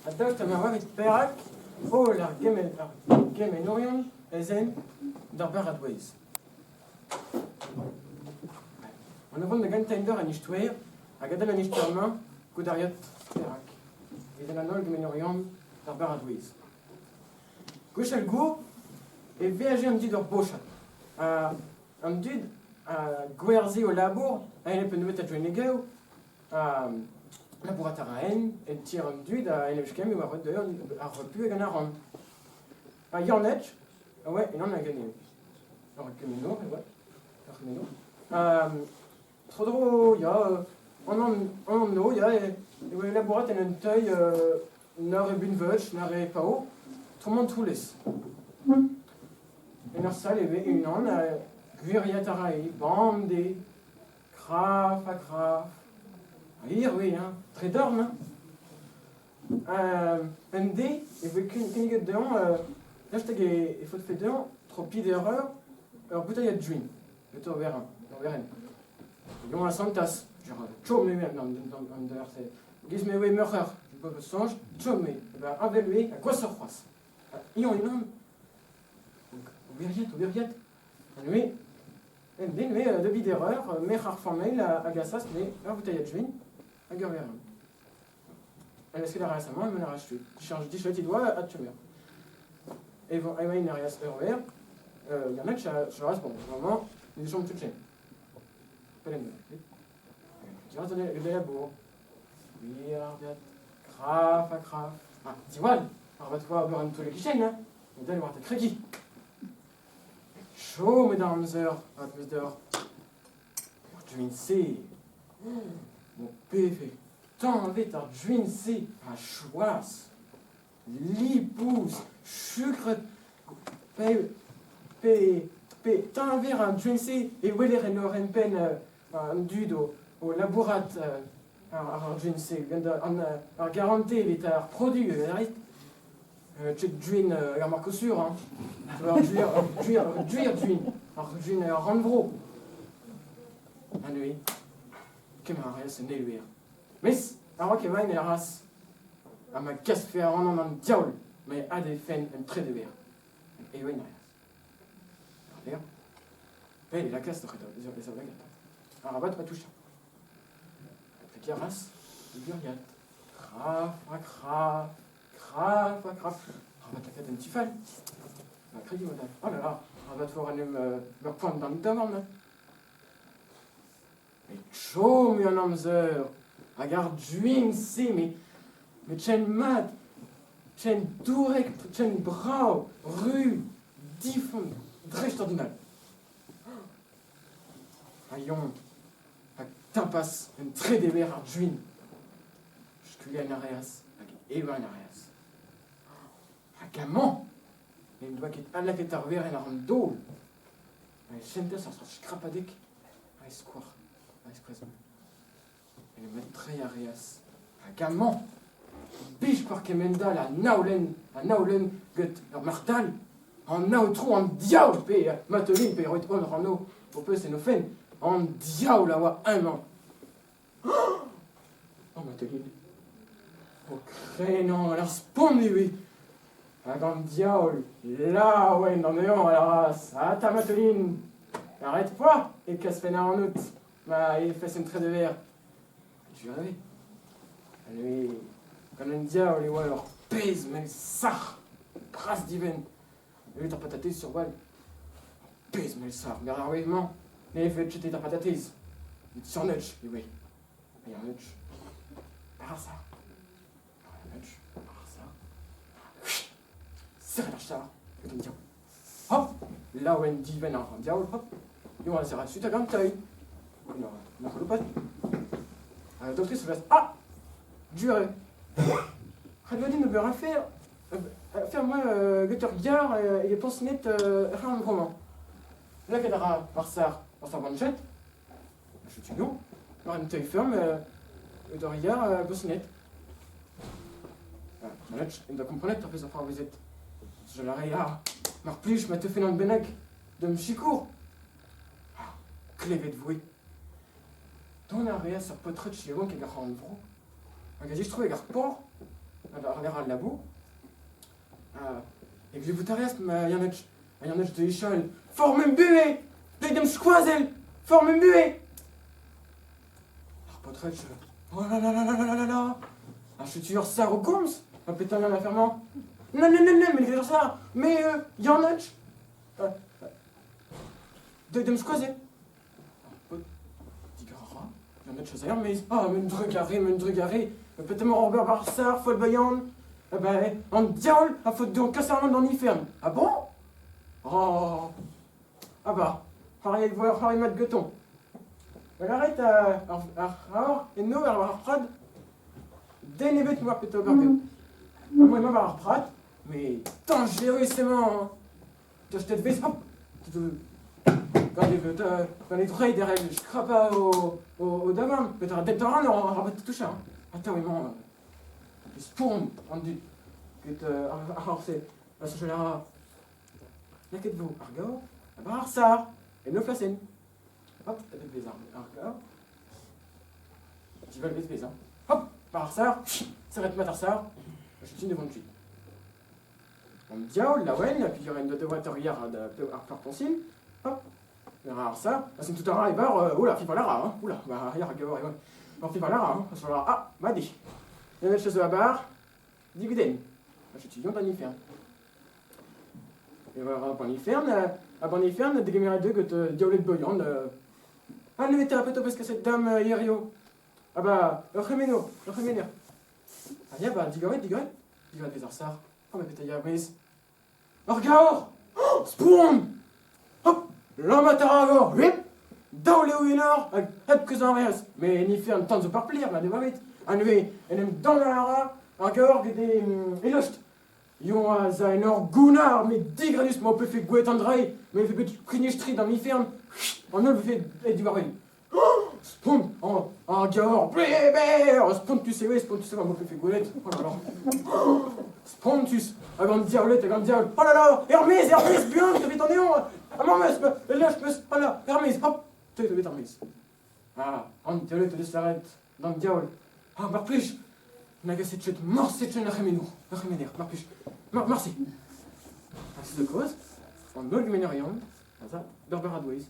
Adav tamavavit perak, o la gemenorion, ezen, d'arber adweiz. On avons de gantainder an istouer, a gadal an isturma, goudariot perak. Ezen anol gemenorion, d'arber adweiz. Gouchal go, et viager un dud ur bochat. Un dud, gwerzi au labour, a en epenouet a drenegeo, labourat ar haen, et tir un dud a en evchkem eo ar repu eg an aran. Yannet, ouais, et non a gagné. Alors, Gemeno, ouais, Gemeno. Trodro, ya, on no, ya, et labourat en un teuil, nar e bunvech, nar e pao, tout le monde tout laisse. Et nar sal eve, et non, gwiriat ar hae, bande, kraf a kraf. Hier, oui, hein, très dorme, hein. Un dé, et vous keniget deon, là, je t'ai faut faire deon, trop pis d'erreur, alors bouteille de juin, le tour vers un, et on a santas, genre, tchou, mais même, dans d'ailleurs, c'est, giz me oui, meurs, je peux pas songe, tchou, mais, ben, avec lui, à quoi se croise? Ion, donc, au virgiet, oui, un dé, mais, de bid d'erreur, mais rare formel, à gassas, mais, la bouteille de juin, à guerre. Elle est-ce qu'elle a récemment, elle me l'a racheté. Je change 10 chouettes, il doit à tuer. Et bon, elle m'a une arrière vert. Il y en a qui je reste bon, vraiment, les gens toutes chaînes. Pas les mêmes. Tu vas donner le labo. Oui, alors, grave, à grave. Ah, dis moi, alors va te voir beurre tous les clichés, hein. On doit aller voir tes crédits. Chaud, mesdames, heures, d'or. Tu viens de C. Mon PV, tant vite à juincer à choisse, lipous, sucre, tant vite à juincer et où est les renoren pen un dudo au labourat à juincer, à garantir les terres produits, tu juin à marcosur, hein, juin, à renvro, à nuit. Kemares en eluer. Miss, alors que vain est race, à ma casse fait un en un diable, mais à des fins un trait de verre. Et oui, d'ailleurs, paye la casse de rédo, les obligations. Alors, rabat pas toucher. Fait qu'il y a race, il y a rien. Craf, rabat la quête un petit fan. Un crédit modal. Oh là là, rabat faut me prendre dans le domaine. Mais chaud, mais en amzer, regarde juin, si, mais chen mat, chen durek, chen brau, rue, diffond, drecht ordinal. Ayon, a tampas, un très déver à juin. Je culais un areas, a ewa un areas. A gaman, mais il doit ket alla ket ar ver en ar d'ol. A chente sa scrapadek, a esquar. Et le maître très arias. A gaman, biche par kemenda la naulen gut ar martal, en nautro en diaou, pe matelin, pe roit on rano, au peu c'est no fen, en diaou la wa un man. Oh matelin. Oh crénon, la spawn oui. A gant diaou, là ouais, non mais on la race. Ah ta matelin. Arrête pas, et casse fena en août. Bah, il fait un trait de verre. Tu rêves. Lui, comme un diable, les alors pèse, mais sar, brasse divine. Lui, t'as patatise sur balle. Pèse, mais sar, mais rarement. Mais il fait jeter ta patatise. Il sur nudge, et oui. Il y a un nudge. Par ça. Il y a un nudge. Par ça. Serre la char. Et ton diable. Hop. Là où un divine en diable, hop. Et on va serrer suite à grande taille. Non, non, pas. La doctrice se laisse. Ah! Duré. Radouadine ne peut rien faire. Faire-moi Gutter Guillard et les pensionnettes rien de roman. Là, qu'elle aura par ça, par sa banchette. Je suis non. Alors, une taille ferme, Gutter Guillard, pensionnette. Là, il doit comprendre que tu as fait sa part visite. Je l'arrête là. Marpluche, je m'a te fait dans le benec de Mchicourt. Clévé de voué. Ton area sur potret de chiron qui a en vro. Un gage je trouve égar port. regarde la boue. Et que je vous tarreste, mais Janec de Ichol. Forme buée! Dedem squazel! Forme buée! Potretch. Oh là là là là là là là! Je suis toujours ça au goms! Un pétard en affairement. Non, non, non, non, mais il ça! Mais Janec! Dedem squazel! Janec chasseur, mais. Ah, men drugaré! Peut-être mon Robert Barsar, folle bayan! Eh ben, en diable, à faute de casserment dans l'iferne. Ah bon? Oh! Ah bah, Harry voir Harry Mat Gueton. Elle arrête et nous, elle va reprendre. Dès les bêtes, moi, plutôt burger. Moi, elle va reprendre, mais dangereusement. Je te devais, hop! Quand les droits des règles, je crape pas au devant. Peut-être dès le temps, on va te toucher. Attends, oui, mon. Les spawn, on dit. Alors, c'est. La sociale. La quête de vous, Argo, la barre ça, et nos flacines. Hop, t'as des plaisirs, Argo. Tu vas le baiser, hein. Hop, barre ça, ça va te mettre ça. Je suis devant le suite. On me dit, oh, la wen, puis il y aura une de waterière à faire ton signe. Hop, alors ça, c'est tout un rat et barre, oula, fibre la rat, hein. Oula, bah, regarde, ouais. On fibre la rat, hein. Parce que là, ah, m'a dit. Il y a une chose à la barre, diguden. Je suis dans l'iferne. Et voilà, à Boniferne, des gamins deux que te diablé de boyant. Ah, le thérapeute parce que cette dame Yerio. Ah bah, le reméno. Ah, y'a bah, digoret, des arsars. Oh, mais putain, y'a brise. Regarde! Oh, spawn! Hop! L'homme à Tarago, whip! Dans les ouinards, hop, que ça en reste. Mais Niferne, tant de parplir, là, des babits. Ah, lui, elle aime dans la rara, un georg et des. Elost. Yon a zainor Gunnar, mais digradus, moi, on peut faire gouet Andrei, mais il fait petit crinistri dans mi-ferme, on ne le fait du baril. Spawn, en gaor, spawn, tu sais, moi, on peut faire gouet, oh là là. Spawn, tu sais, avant diable, oh là là, Hermès, bien, tu te fais ton néon, ah, mon mess, là, je peux, oh là, Hermès, hop, tu te fais Hermès. Ah, on diable, tu te s'arrête, dans le diable, ah, marpliche. Naga cette chute, mort cette chute, merci. À ce cause, on ne le rien, ça, Berbera Dways.